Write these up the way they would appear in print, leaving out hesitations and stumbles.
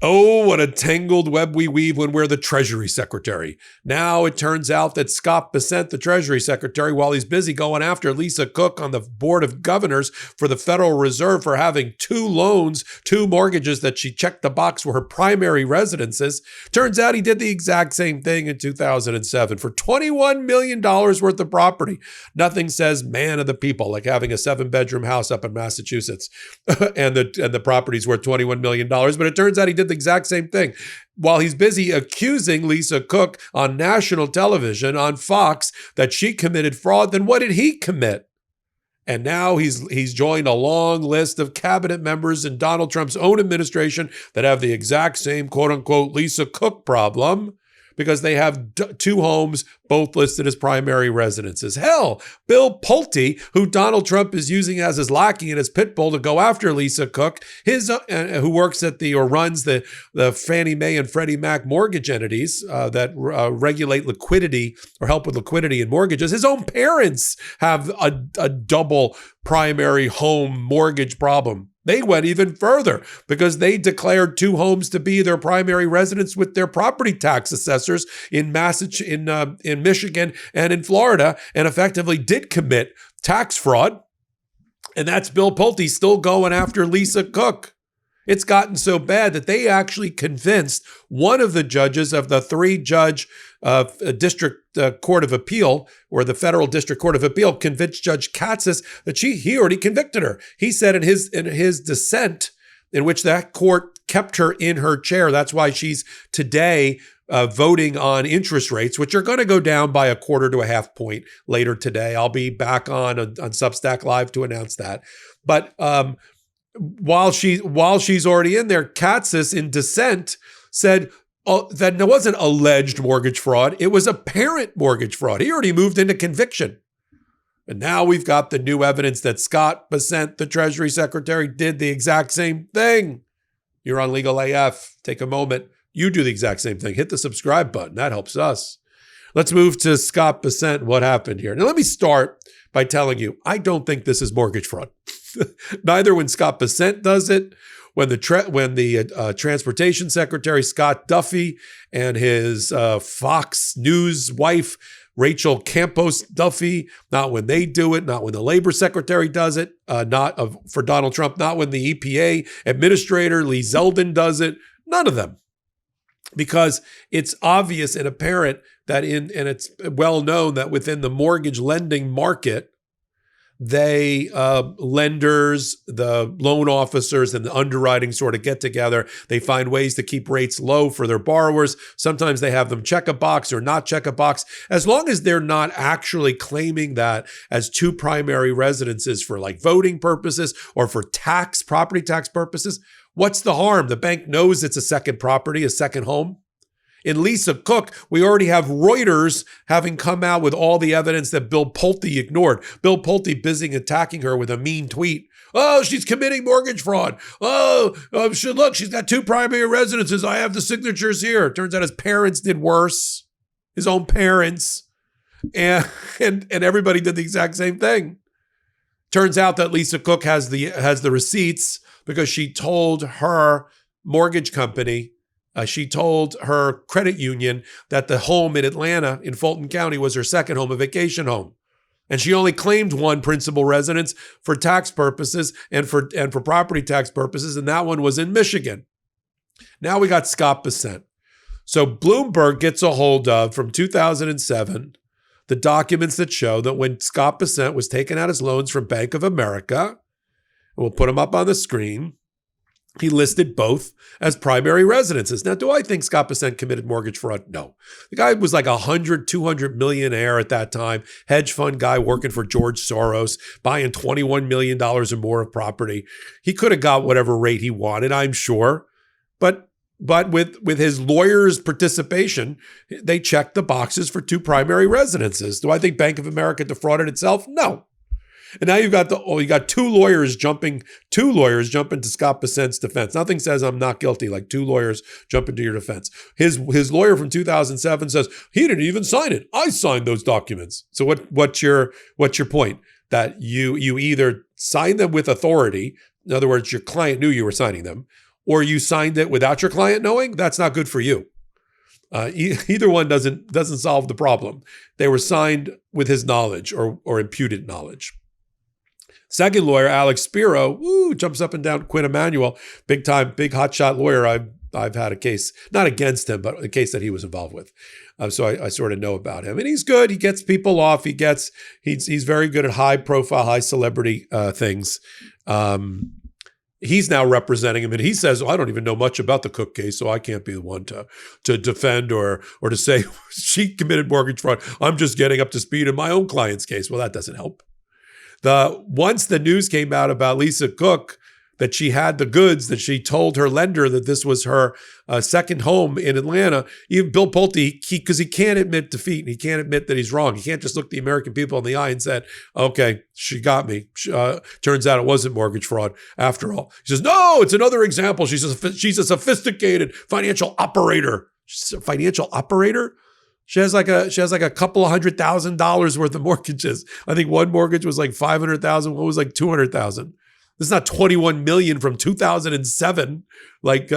Oh, what a tangled web we weave when we're the Treasury Secretary. Now it turns out that Scott Bessent, the Treasury Secretary, while he's busy going after Lisa Cook on the Board of Governors for the Federal Reserve for having two mortgages that she checked the box were her primary residences, turns out he did the exact same thing in 2007 for $21 million worth of property. Nothing says man of the people like having a 7-bedroom house up in Massachusetts and the property's worth $21 million. But it turns out he did the exact same thing. While he's busy accusing Lisa Cook on national television on Fox that she committed fraud, then what did he commit? And now he's joined a long list of cabinet members in Donald Trump's own administration that have the exact same quote-unquote Lisa Cook problem because they have two homes, both listed as primary residences. Hell, Bill Pulte, who Donald Trump is using as his lackey and his pit bull to go after Lisa Cook, who works at runs the Fannie Mae and Freddie Mac mortgage entities that regulate liquidity or help with liquidity in mortgages. His own parents have a double primary home mortgage problem. They went even further because they declared two homes to be their primary residence with their property tax assessors in Michigan and in Florida, and effectively did commit tax fraud. And that's Bill Pulte still going after Lisa Cook. It's gotten so bad that they actually convinced one of the judges of the 3-judge District Court of Appeal, or the Federal District Court of Appeal, convinced Judge Katsas that he already convicted her. He said in his dissent, in which that court kept her in her chair. That's why she's today voting on interest rates, which are going to go down by 1/4 to 1/2 point later today. I'll be back on Substack Live to announce that. But while she's already in there, Katsas in dissent said that it wasn't alleged mortgage fraud. It was apparent mortgage fraud. He already moved into conviction. And now we've got the new evidence that Scott Bessent, the Treasury Secretary, did the exact same thing. You're on Legal AF. Take a moment. You do the exact same thing. Hit the subscribe button. That helps us. Let's move to Scott Bessent. What happened here? Now, let me start by telling you, I don't think this is mortgage fraud. Neither when Scott Bessent does it, when the Transportation Secretary, Scott Duffy, and his Fox News wife, Rachel Campos Duffy, not when they do it, not when the Labor Secretary does it, for Donald Trump, not when the EPA Administrator, Lee Zeldin, does it, none of them. Because it's obvious and apparent that and it's well known that within the mortgage lending market, lenders, the loan officers, and the underwriting sort of get together. They find ways to keep rates low for their borrowers. Sometimes they have them check a box or not check a box. As long as they're not actually claiming that as two primary residences for like voting purposes or for property tax purposes, what's the harm? The bank knows it's a second property, a second home. In Lisa Cook, we already have Reuters having come out with all the evidence that Bill Pulte ignored. Bill Pulte busy attacking her with a mean tweet. Oh, she's committing mortgage fraud. Look, she's got two primary residences. I have the signatures here. Turns out his parents did worse. His own parents. And everybody did the exact same thing. Turns out that Lisa Cook has the receipts because she told her mortgage company, she told her credit union that the home in Atlanta in Fulton County was her second home, a vacation home. And she only claimed one principal residence for tax purposes and for property tax purposes, and that one was in Michigan. Now we got Scott Bessent. So Bloomberg gets a hold of, from 2007, the documents that show that when Scott Bessent was taking out his loans from Bank of America, and we'll put them up on the screen, he listed both as primary residences. Now, do I think Scott Bessent committed mortgage fraud? No. The guy was like 200 millionaire at that time, hedge fund guy working for George Soros, buying $21 million or more of property. He could have got whatever rate he wanted, I'm sure. But with his lawyer's participation, they checked the boxes for two primary residences. Do I think Bank of America defrauded itself? No. And now you got two lawyers jumping to Scott Bessent's defense. Nothing says I'm not guilty, like two lawyers jumping to your defense. His lawyer from 2007 says he didn't even sign it. I signed those documents. So what's your point? That you either sign them with authority, in other words, your client knew you were signing them, or you signed it without your client knowing, that's not good for you. Either one doesn't solve the problem. They were signed with his knowledge or imputed knowledge. Second lawyer, Alex Spiro, jumps up and down. Quinn Emanuel, big hotshot lawyer. I've had a case, not against him, but a case that he was involved with. So I sort of know about him. And he's good. He gets people off. He's very good at high profile, high celebrity things. He's now representing him, and he says, I don't even know much about the Cook case, so I can't be the one to defend or to say she committed mortgage fraud. I'm just getting up to speed in my own client's case. Well, that doesn't help. Once the news came out about Lisa Cook, that she had the goods, that she told her lender that this was her second home in Atlanta, even Bill Pulte, because he can't admit defeat, and he can't admit that he's wrong. He can't just look the American people in the eye and said, okay, she got me. Turns out it wasn't mortgage fraud after all. He says, no, it's another example. She's a sophisticated financial operator. She's a financial operator? She has like a couple of $100,000 worth of mortgages. I think one mortgage was like $500,000, one was like $200,000. This is not 21 million from 2007, like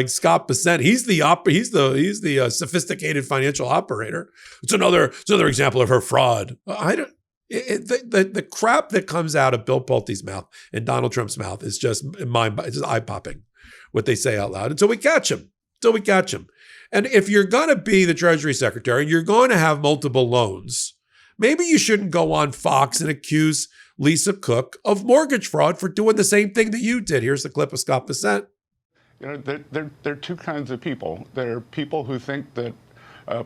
Scott Bessent. He's the sophisticated financial operator. It's another example of her fraud. The crap that comes out of Bill Pulte's mouth and Donald Trump's mouth is just eye popping. What they say out loud until we catch him. And if you're going to be the Treasury Secretary and you're going to have multiple loans, maybe you shouldn't go on Fox and accuse Lisa Cook of mortgage fraud for doing the same thing that you did. Here's the clip of Scott Bessent. There are two kinds of people. There are people who think that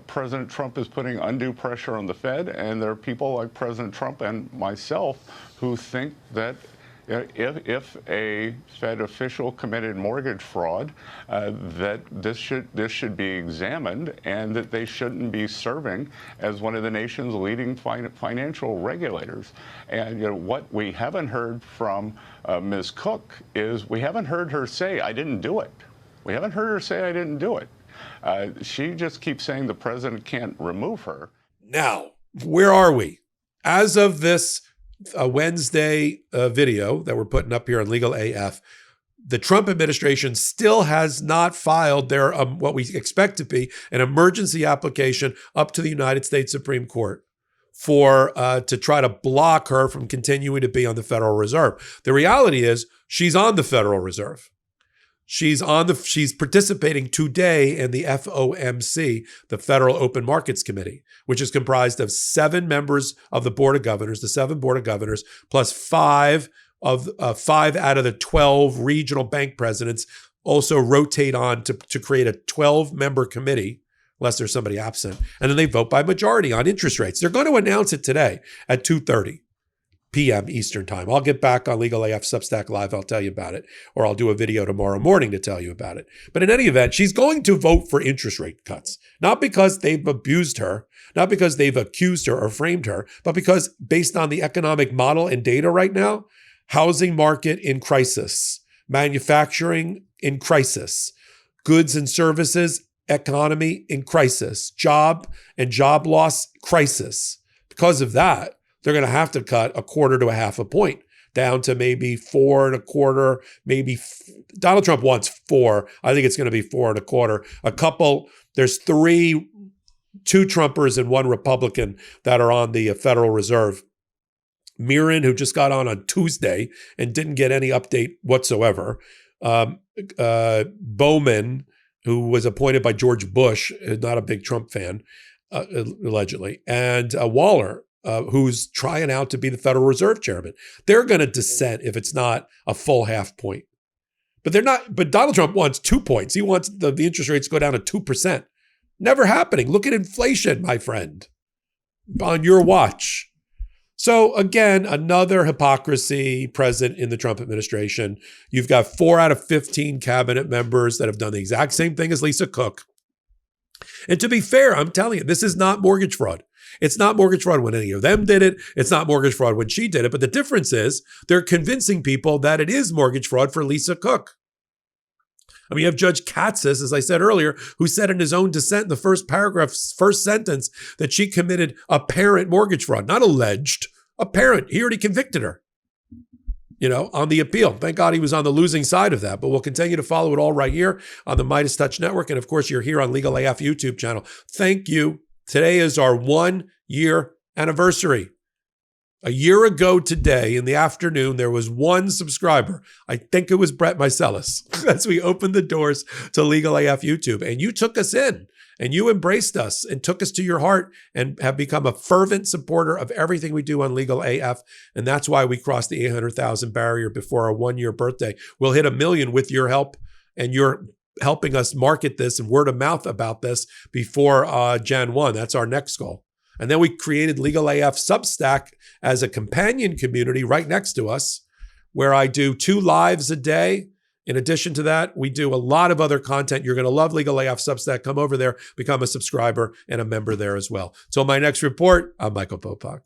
President Trump is putting undue pressure on the Fed, and there are people like President Trump and myself who think that if a Fed official committed mortgage fraud, that this should be examined, and that they shouldn't be serving as one of the nation's leading financial regulators. And what we haven't heard from Ms. Cook is we haven't heard her say, I didn't do it. We haven't heard her say, I didn't do it. She just keeps saying the president can't remove her. Now, where are we? As of this Wednesday video that we're putting up here on Legal AF, the Trump administration still has not filed their what we expect to be an emergency application up to the United States Supreme Court for to try to block her from continuing to be on the Federal Reserve. The reality is she's on the Federal Reserve. She's participating today in the FOMC, the Federal Open Markets Committee, which is comprised of 7 members of the Board of Governors, the 7 Board of Governors, plus 5 out of the 12 regional bank presidents also rotate on to create a 12-member committee, unless there's somebody absent. And then they vote by majority on interest rates. They're going to announce it today at 2:30 p.m. Eastern time. I'll get back on Legal AF Substack Live. I'll tell you about it, or I'll do a video tomorrow morning to tell you about it. But in any event, she's going to vote for interest rate cuts, not because they've abused her, not because they've accused her or framed her, but because based on the economic model and data right now, housing market in crisis, manufacturing in crisis, goods and services economy in crisis, job and job loss crisis. Because of that, they're going to have to cut 1/4 to 1/2 point down to maybe 4 1/4, maybe Donald Trump wants 4. I think it's going to be 4 1/4. There's 2 Trumpers and 1 Republican that are on the Federal Reserve. Mirren, who just got on Tuesday and didn't get any update whatsoever. Bowman, who was appointed by George Bush, not a big Trump fan, allegedly, and Waller, who's trying out to be the Federal Reserve chairman. They're going to dissent if it's not a full 1/2 point. But they're not. But Donald Trump wants 2 points. He wants the interest rates to go down to 2%. Never happening. Look at inflation, my friend, on your watch. So again, another hypocrisy present in the Trump administration. You've got 4 out of 15 cabinet members that have done the exact same thing as Lisa Cook. And to be fair, I'm telling you, this is not mortgage fraud. It's not mortgage fraud when any of them did it. It's not mortgage fraud when she did it. But the difference is they're convincing people that it is mortgage fraud for Lisa Cook. I mean, you have Judge Katsas, as I said earlier, who said in his own dissent in the first paragraph, first sentence, that she committed apparent mortgage fraud, not alleged, apparent. He already convicted her. on the appeal. Thank God he was on the losing side of that, but we'll continue to follow it all right here on the Midas Touch Network. And of course, you're here on Legal AF YouTube channel. Thank you. Today is our 1-year anniversary. A year ago today in the afternoon, there was one subscriber. I think it was Brett Mycelis, as we opened the doors to Legal AF YouTube. And you took us in and you embraced us and took us to your heart and have become a fervent supporter of everything we do on Legal AF. And that's why we crossed the 800,000 barrier before our 1-year birthday. We'll hit 1 million with your help, and you're helping us market this and word of mouth about this before Jan 1. That's our next goal. And then we created Legal AF Substack as a companion community right next to us, where I do 2 lives a day. In addition to that, we do a lot of other content. You're going to love Legal AF Substack. Come over there, become a subscriber and a member there as well. Till my next report, I'm Michael Popok.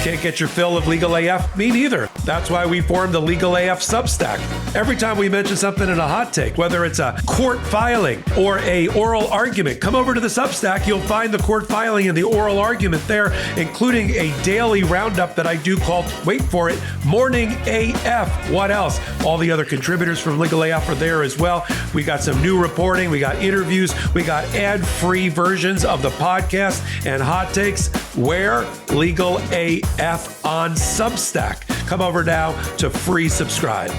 Can't get your fill of Legal AF? Me neither. That's why we formed the Legal AF Substack. Every time we mention something in a hot take, whether it's a court filing or a oral argument, come over to the Substack. You'll find the court filing and the oral argument there, including a daily roundup that I do called, wait for it, Morning AF. What else? All the other contributors from Legal AF are there as well. We got some new reporting. We got interviews. We got ad-free versions of the podcast and hot takes. Where? Legal AF on Substack. Come over now to free subscribe.